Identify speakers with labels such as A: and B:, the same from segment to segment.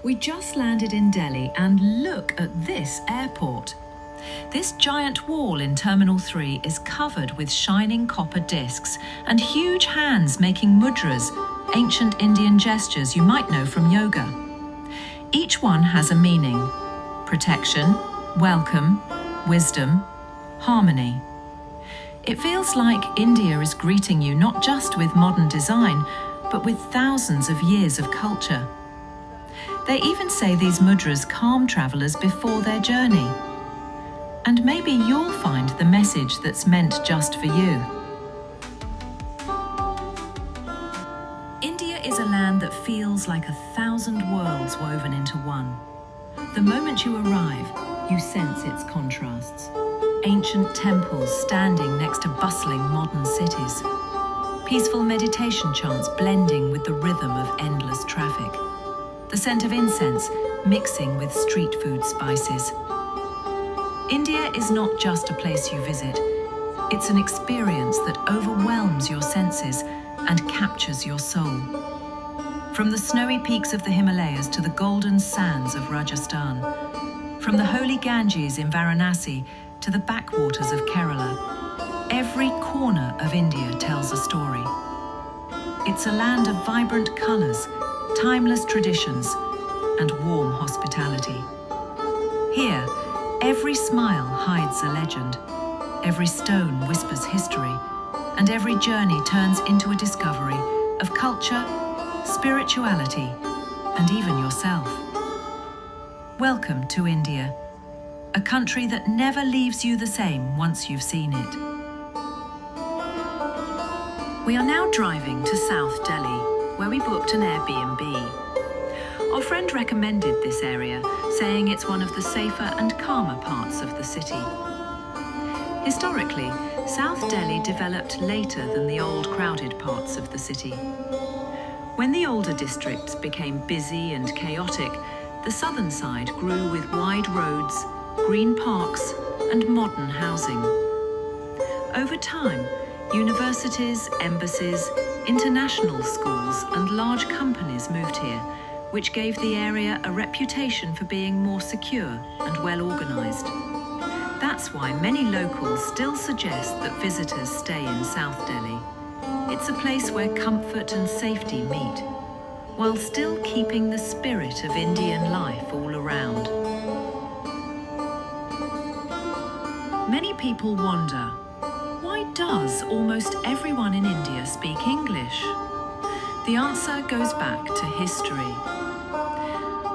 A: We just landed in Delhi and look at this airport. This giant wall in Terminal 3 is covered with shining copper discs and huge hands making mudras, ancient Indian gestures you might know from yoga. Each one has a meaning: protection, welcome, wisdom, harmony. It feels like India is greeting you not just with modern design, but with thousands of years of culture. They even say these mudras calm travellers before their journey. And maybe you'll find the message that's meant just for you. India is a land that feels like 1,000 worlds woven into one. The moment you arrive, you sense its contrasts. Ancient temples standing next to bustling modern cities. Peaceful meditation chants blending with the rhythm of endless traffic. The scent of incense mixing with street food spices. India is not just a place you visit. It's an experience that overwhelms your senses and captures your soul. From the snowy peaks of the Himalayas to the golden sands of Rajasthan. From the holy Ganges in Varanasi to the backwaters of Kerala. Every corner of India tells a story. It's a land of vibrant colours, timeless traditions, and warm hospitality. Here, every smile hides a legend, every stone whispers history, and every journey turns into a discovery of culture, spirituality, and even yourself. Welcome to India, a country that never leaves you the same once you've seen it. We are now driving to South Delhi, where we booked an Airbnb. Our friend recommended this area, saying it's one of the safer and calmer parts of the city. Historically, South Delhi developed later than the old crowded parts of the city. When the older districts became busy and chaotic, the southern side grew with wide roads, green parks, and modern housing. Over time, universities, embassies, international schools, and large companies moved here, which gave the area a reputation for being more secure and well-organised. That's why many locals still suggest that visitors stay in South Delhi. It's a place where comfort and safety meet, while still keeping the spirit of Indian life all around. Many people wonder, why does almost everyone in India speak English? The answer goes back to history.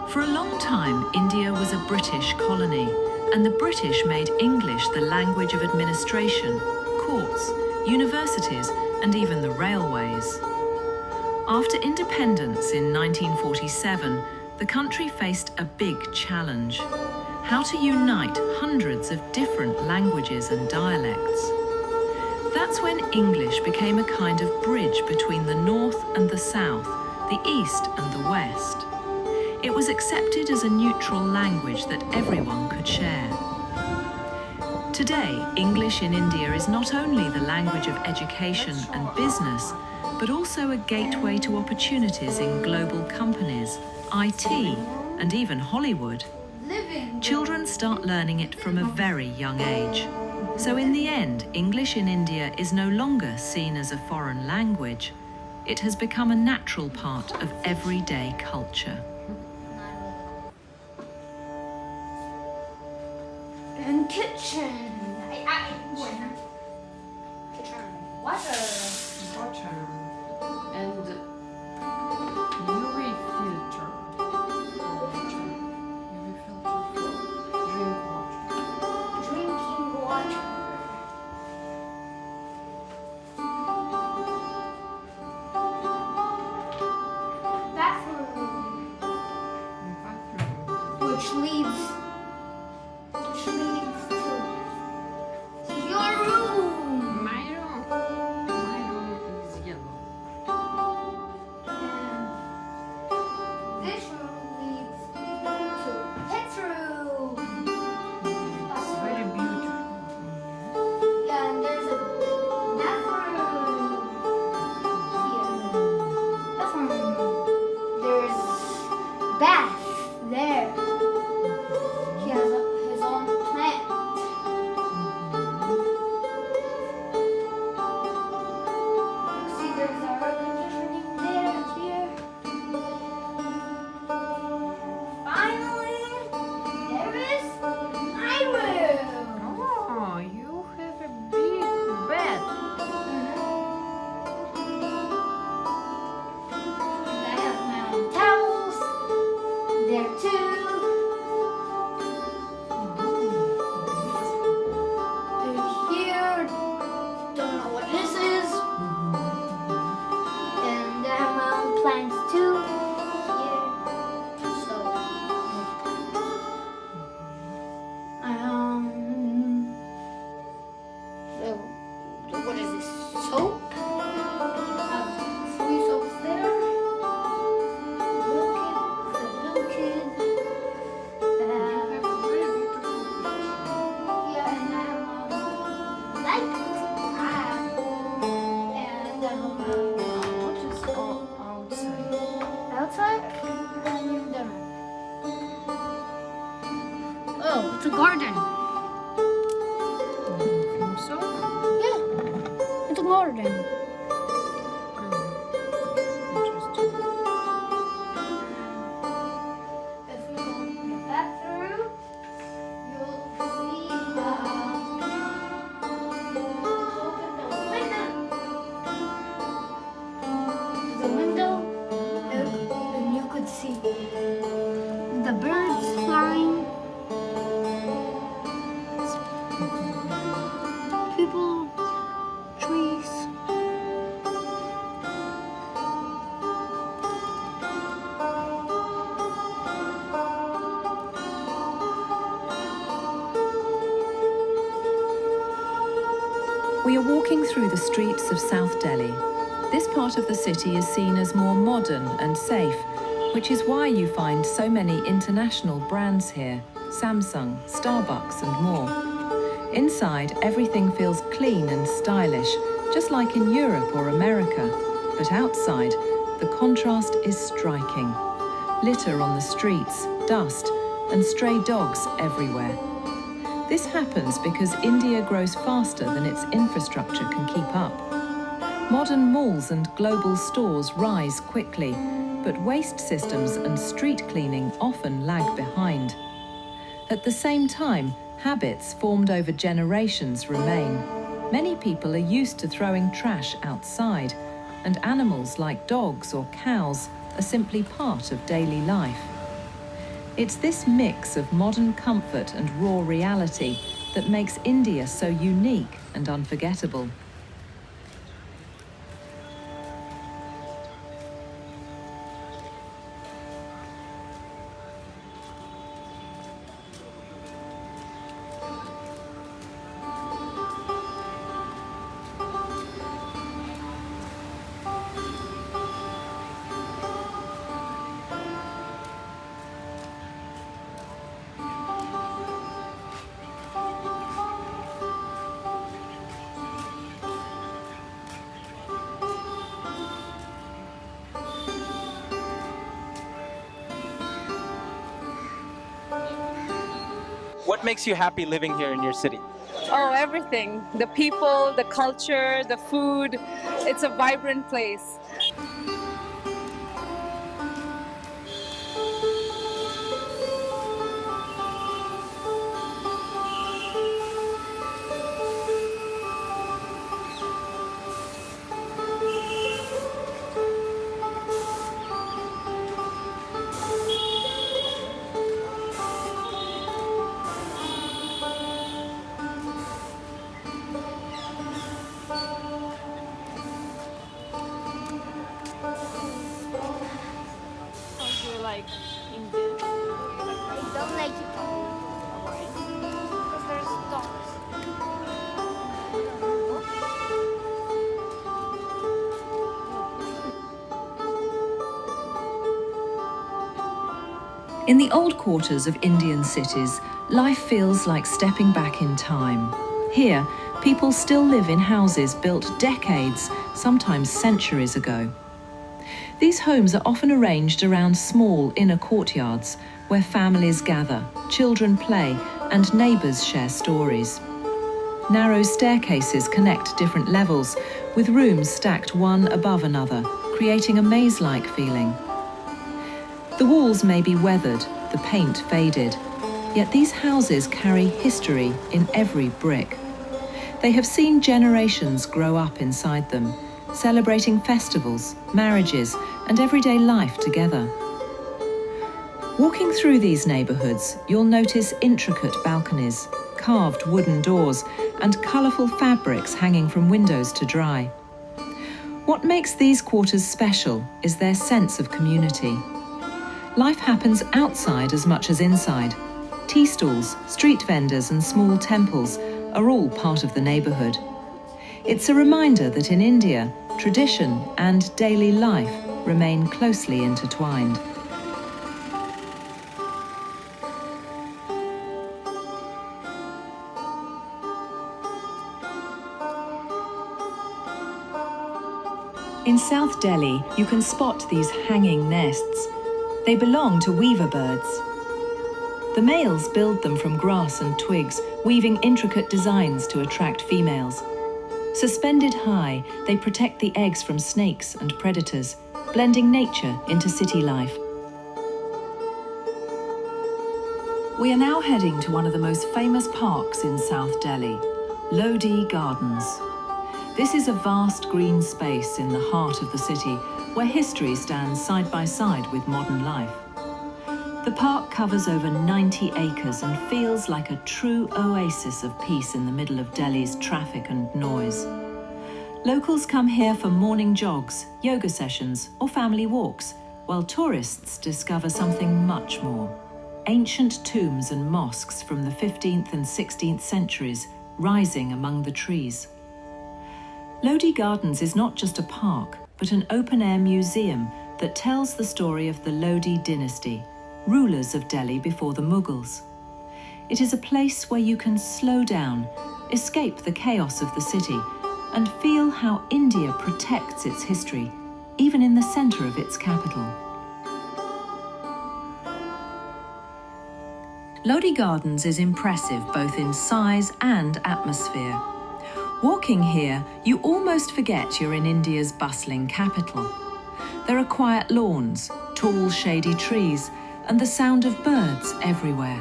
A: For a long time, India was a British colony, and the British made English the language of administration, courts, universities, and even the railways. After independence in 1947, the country faced a big challenge: how to unite hundreds of different languages and dialects. That's when English became a kind of bridge between the north and the south, the east and the west. It was accepted as a neutral language that everyone could share. Today, English in India is not only the language of education and business, but also a gateway to opportunities in global companies, IT, and even Hollywood. Children start learning it from a very young age. So in the end, English in India is no longer seen as a foreign language. It has become a natural part of everyday culture.
B: And kitchen. Water.
C: And UV filter. UV filter for
B: Drinking water. Bathroom.
C: bathroom.
B: Which leads to your room.
C: My room is yellow.
B: what is this? Soap? Free soaps there. Little kid. Yeah, and I have light. And
A: What is outside?
B: outside. And you've done it. Oh, it's a garden.
A: So?
B: Yeah, it's a garden.
A: Interesting.
B: If you go in the bathroom, you'll see open the window, and you could see the birds flying, people, trees.
A: We are walking through the streets of South Delhi. This part of the city is seen as more modern and safe, which is why you find so many international brands here: Samsung, Starbucks, and more. Inside, everything feels clean and stylish, just like in Europe or America. But outside, the contrast is striking. Litter on the streets, dust, and stray dogs everywhere. This happens because India grows faster than its infrastructure can keep up. Modern malls and global stores rise quickly, but waste systems and street cleaning often lag behind. At the same time, habits formed over generations remain. Many people are used to throwing trash outside, and animals like dogs or cows are simply part of daily life. It's this mix of modern comfort and raw reality that makes India so unique and unforgettable.
C: What makes you happy living here in your city?
D: Oh, everything. The people, the culture, the food. It's a vibrant place.
B: I don't like it. Because there's dogs.
A: In the old quarters of Indian cities, life feels like stepping back in time. Here, people still live in houses built decades, sometimes centuries ago. These homes are often arranged around small inner courtyards where families gather, children play, and neighbours share stories. Narrow staircases connect different levels, with rooms stacked one above another, creating a maze-like feeling. The walls may be weathered, the paint faded, yet these houses carry history in every brick. They have seen generations grow up inside them, celebrating festivals, marriages, and everyday life together. Walking through these neighbourhoods, you'll notice intricate balconies, carved wooden doors, and colourful fabrics hanging from windows to dry. What makes these quarters special is their sense of community. Life happens outside as much as inside. Tea stalls, street vendors, and small temples are all part of the neighbourhood. It's a reminder that in India, tradition and daily life remain closely intertwined. In South Delhi, you can spot these hanging nests. They belong to weaver birds. The males build them from grass and twigs, weaving intricate designs to attract females. Suspended high, they protect the eggs from snakes and predators, blending nature into city life. We are now heading to one of the most famous parks in South Delhi, Lodi Gardens. This is a vast green space in the heart of the city, where history stands side by side with modern life. The park covers over 90 acres and feels like a true oasis of peace in the middle of Delhi's traffic and noise. Locals come here for morning jogs, yoga sessions, or family walks, while tourists discover something much more. Ancient tombs and mosques from the 15th and 16th centuries rising among the trees. Lodi Gardens is not just a park, but an open-air museum that tells the story of the Lodi dynasty, rulers of Delhi before the Mughals. It is a place where you can slow down, escape the chaos of the city, and feel how India protects its history, even in the centre of its capital. Lodi Gardens is impressive both in size and atmosphere. Walking here, you almost forget you're in India's bustling capital. There are quiet lawns, tall shady trees, and the sound of birds everywhere.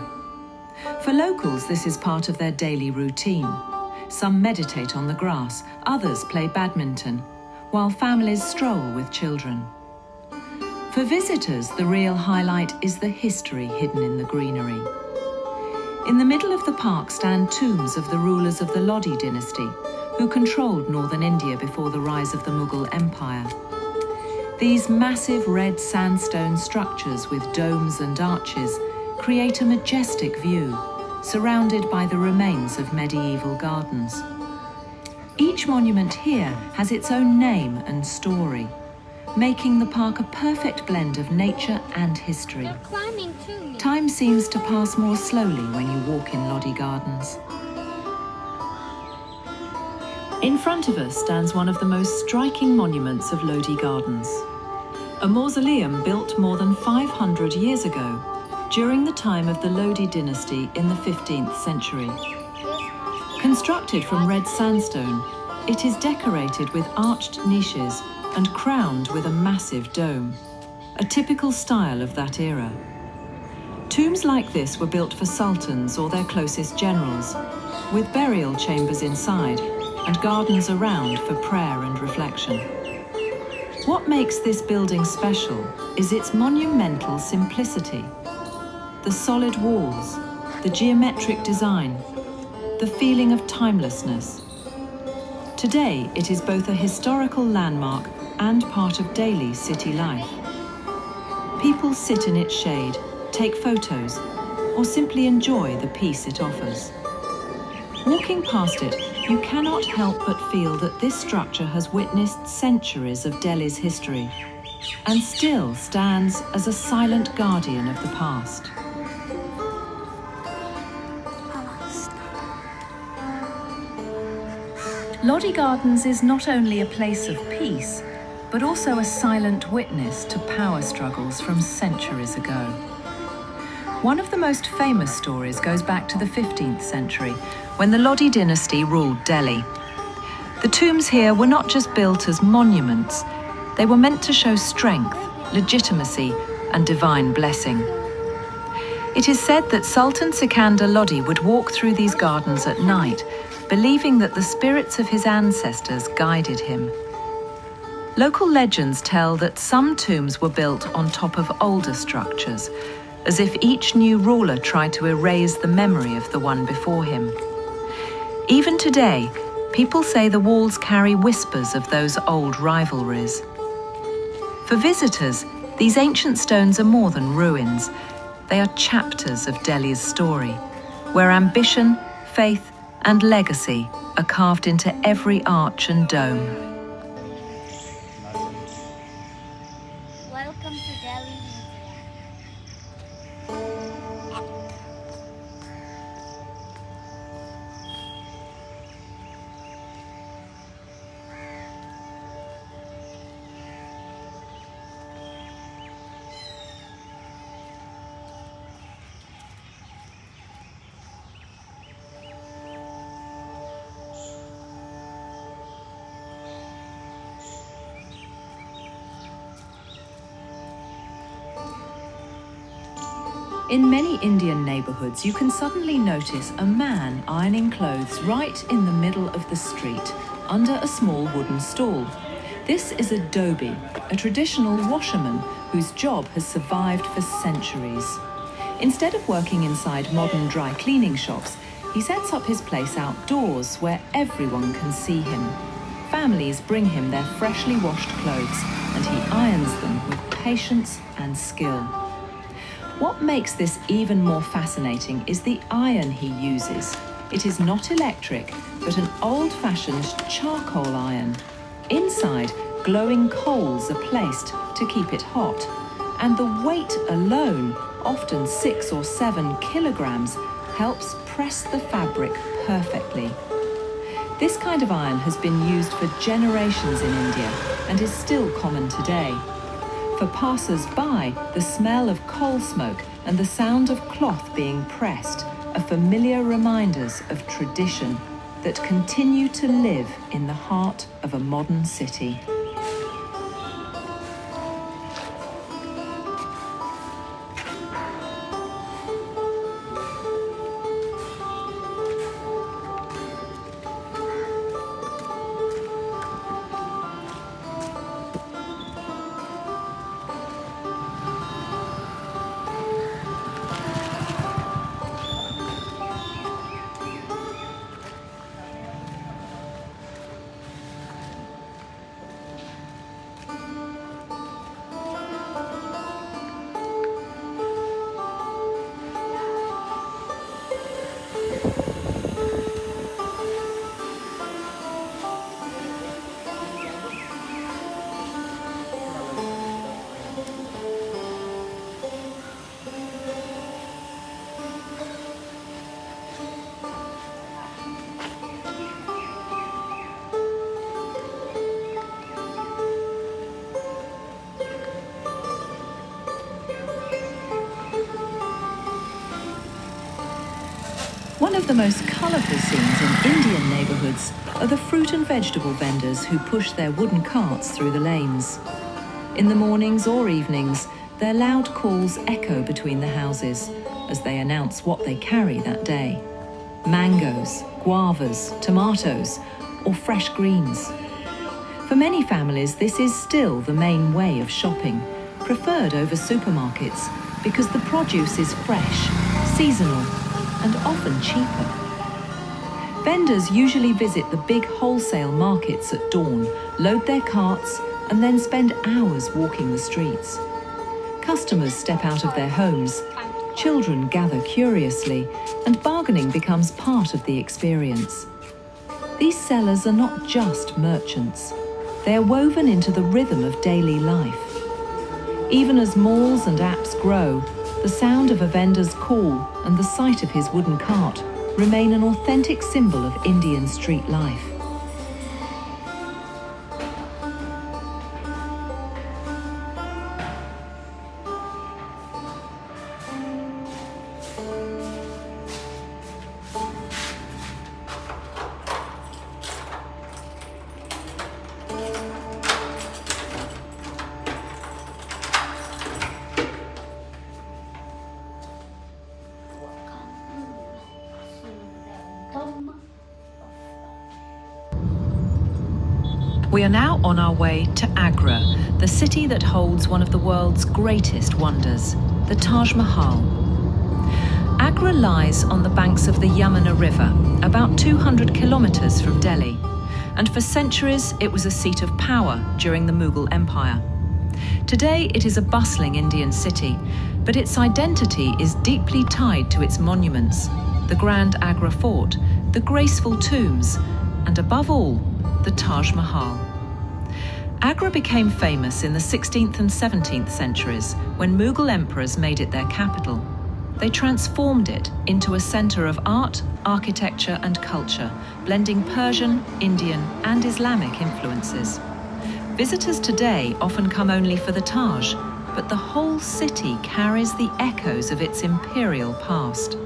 A: For locals, this is part of their daily routine. Some meditate on the grass, others play badminton, while families stroll with children. For visitors, the real highlight is the history hidden in the greenery. In the middle of the park stand tombs of the rulers of the Lodi dynasty, who controlled northern India before the rise of the Mughal Empire. These massive red sandstone structures with domes and arches create a majestic view, surrounded by the remains of medieval gardens. Each monument here has its own name and story, making the park a perfect blend of nature and history.
B: They're climbing too.
A: Time seems to pass more slowly when you walk in Lodi Gardens. In front of us stands one of the most striking monuments of Lodi Gardens. A mausoleum built more than 500 years ago, during the time of the Lodi dynasty in the 15th century. Constructed from red sandstone, it is decorated with arched niches and crowned with a massive dome, a typical style of that era. Tombs like this were built for sultans or their closest generals, with burial chambers inside and gardens around for prayer and reflection. What makes this building special is its monumental simplicity. The solid walls, the geometric design, the feeling of timelessness. Today, it is both a historical landmark and part of daily city life. People sit in its shade, take photos, or simply enjoy the peace it offers. Walking past it, you cannot help but feel that this structure has witnessed centuries of Delhi's history and still stands as a silent guardian of the past. Lodi Gardens is not only a place of peace, but also a silent witness to power struggles from centuries ago. One of the most famous stories goes back to the 15th century, when the Lodi dynasty ruled Delhi. The tombs here were not just built as monuments, they were meant to show strength, legitimacy, and divine blessing. It is said that Sultan Sikandar Lodi would walk through these gardens at night, believing that the spirits of his ancestors guided him. Local legends tell that some tombs were built on top of older structures, as if each new ruler tried to erase the memory of the one before him. Even today, people say the walls carry whispers of those old rivalries. For visitors, these ancient stones are more than ruins. They are chapters of Delhi's story, where ambition, faith, and legacy are carved into every arch and dome.
B: Welcome to Delhi, India.
A: In many Indian neighborhoods, you can suddenly notice a man ironing clothes right in the middle of the street, under a small wooden stall. This is a dhobi, a traditional washerman whose job has survived for centuries. Instead of working inside modern dry cleaning shops, he sets up his place outdoors where everyone can see him. Families bring him their freshly washed clothes, and he irons them with patience and skill. What makes this even more fascinating is the iron he uses. It is not electric, but an old-fashioned charcoal iron. Inside, glowing coals are placed to keep it hot, and the weight alone, often 6 or 7 kilograms, helps press the fabric perfectly. This kind of iron has been used for generations in India and is still common today. For passers-by, the smell of coal smoke and the sound of cloth being pressed are familiar reminders of tradition that continue to live in the heart of a modern city. One of the most colourful scenes in Indian neighbourhoods are the fruit and vegetable vendors who push their wooden carts through the lanes. In the mornings or evenings, their loud calls echo between the houses as they announce what they carry that day. Mangoes, guavas, tomatoes, or fresh greens. For many families, this is still the main way of shopping, preferred over supermarkets because the produce is fresh, seasonal, and often cheaper. Vendors usually visit the big wholesale markets at dawn, load their carts, and then spend hours walking the streets. Customers step out of their homes, children gather curiously, and bargaining becomes part of the experience. These sellers are not just merchants. They are woven into the rhythm of daily life. Even as malls and apps grow, the sound of a vendor's call and the sight of his wooden cart remain an authentic symbol of Indian street life. We are now on our way to Agra, the city that holds one of the world's greatest wonders, the Taj Mahal. Agra lies on the banks of the Yamuna River, about 200 kilometers from Delhi, and for centuries it was a seat of power during the Mughal Empire. Today it is a bustling Indian city, but its identity is deeply tied to its monuments: the Grand Agra Fort, the graceful tombs, and above all, the Taj Mahal. Agra became famous in the 16th and 17th centuries when Mughal emperors made it their capital. They transformed it into a centre of art, architecture and culture, blending Persian, Indian and Islamic influences. Visitors today often come only for the Taj, but the whole city carries the echoes of its imperial past.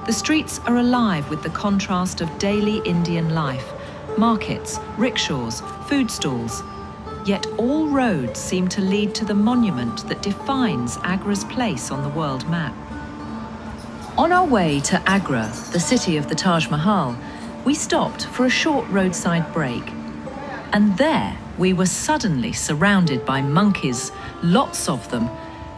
A: The streets are alive with the contrast of daily Indian life, markets, rickshaws, food stalls. Yet all roads seem to lead to the monument that defines Agra's place on the world map. On our way to Agra, the city of the Taj Mahal, we stopped for a short roadside break. And there we were suddenly surrounded by monkeys, lots of them,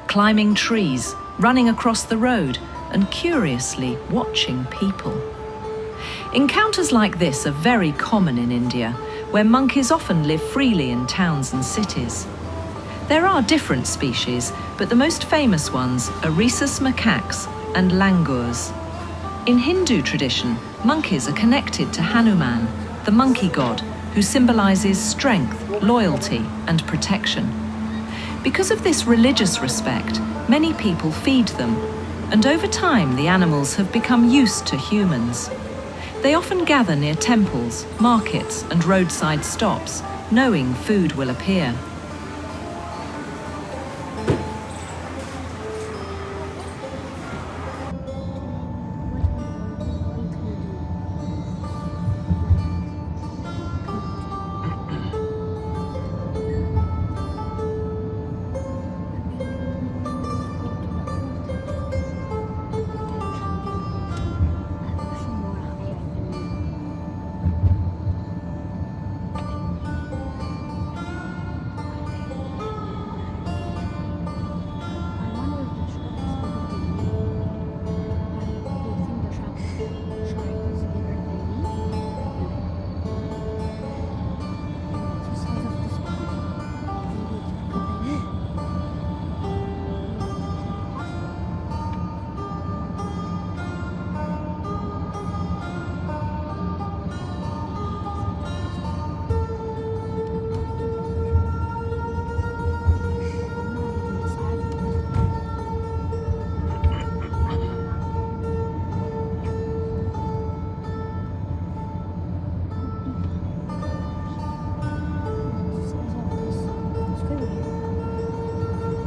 A: climbing trees, running across the road, and curiously watching people. Encounters like this are very common in India, where monkeys often live freely in towns and cities. There are different species, but the most famous ones are rhesus macaques and langurs. In Hindu tradition, monkeys are connected to Hanuman, the monkey god, who symbolizes strength, loyalty, and protection. Because of this religious respect, many people feed them, and over time the animals have become used to humans. They often gather near temples, markets, and roadside stops, knowing food will appear.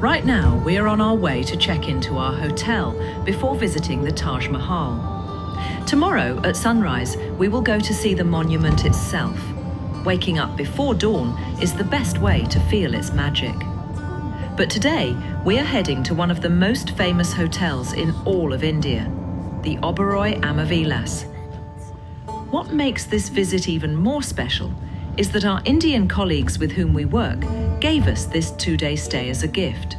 A: Right now, we are on our way to check into our hotel before visiting the Taj Mahal. Tomorrow, at sunrise, we will go to see the monument itself. Waking up before dawn is the best way to feel its magic. But today, we are heading to one of the most famous hotels in all of India, the Oberoi Amavilas. What makes this visit even more special is that our Indian colleagues with whom we work gave us this 2-day stay as a gift.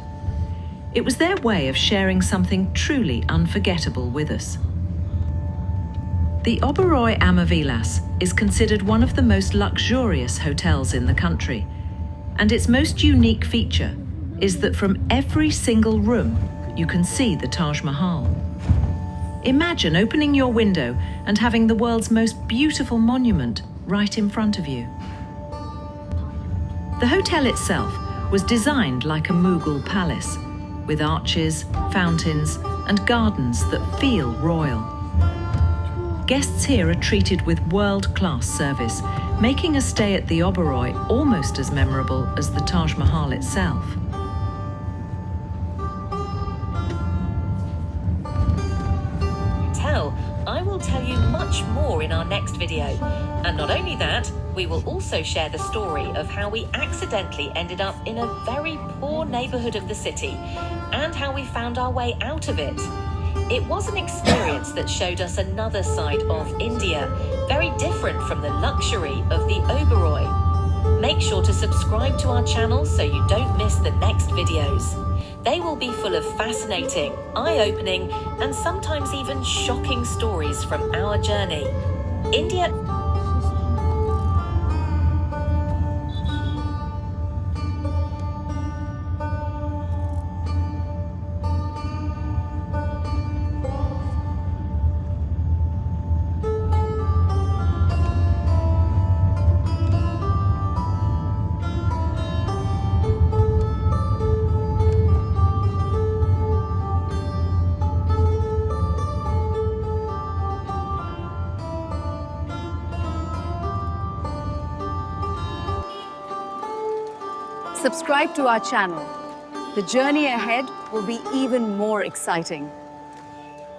A: It was their way of sharing something truly unforgettable with us. The Oberoi Amavilas is considered one of the most luxurious hotels in the country, and its most unique feature is that from every single room you can see the Taj Mahal. Imagine opening your window and having the world's most beautiful monument right in front of you. The hotel itself was designed like a Mughal palace, with arches, fountains, and gardens that feel royal. Guests here are treated with world-class service, making a stay at the Oberoi almost as memorable as the Taj Mahal itself. I will tell you much more in our next video. And not only that, we will also share the story of how we accidentally ended up in a very poor neighborhood of the city and how we found our way out of it. It was an experience that showed us another side of India, very different from the luxury of the Oberoi. Make sure to subscribe to our channel so you don't miss the next videos. They will be full of fascinating, eye-opening, and sometimes even shocking stories from our journey. India.
E: Subscribe to our channel. The journey ahead will be even more exciting.